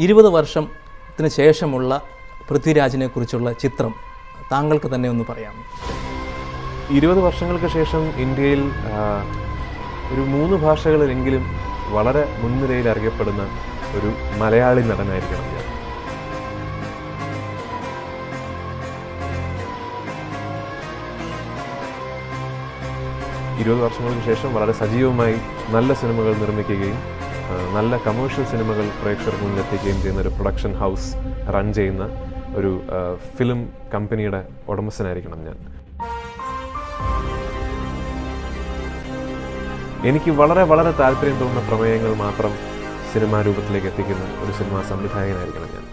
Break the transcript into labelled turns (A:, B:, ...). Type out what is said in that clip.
A: 20 വർഷത്തിന് ശേഷമുള്ള പൃഥ്വിരാജിനെ കുറിച്ചുള്ള ചിത്രം താങ്കൾക്ക് തന്നെ ഒന്ന് പറയാമോ?
B: 20 വർഷങ്ങൾക്ക് ശേഷം ഇന്ത്യയിൽ ഒരു 3 ഭാഷകളിലെങ്കിലും വളരെ മുൻനിരയിൽ അറിയപ്പെടുന്ന ഒരു മലയാളി നടനായിരിക്കണം ഞാൻ. ഇരുപത് വർഷങ്ങൾക്ക് ശേഷം വളരെ സജീവമായി നല്ല സിനിമകൾ നിർമ്മിക്കുകയും നല്ല കമേഴ്ഷ്യൽ സിനിമകൾ പ്രേക്ഷകർക്ക് മുന്നിലെത്തിക്കുകയും ചെയ്യുന്ന ഒരു പ്രൊഡക്ഷൻ ഹൗസ് റൺ ചെയ്യുന്ന ഒരു ഫിലിം കമ്പനിയുടെ ഉടമസ്ഥനായിരിക്കണം ഞാൻ. എനിക്ക് വളരെ വളരെ താല്പര്യം തോന്നുന്ന പ്രമേയങ്ങൾ മാത്രം സിനിമാ രൂപത്തിലേക്ക് എത്തിക്കുന്ന ഒരു സിനിമാ സംവിധായകനായിരിക്കണം ഞാൻ.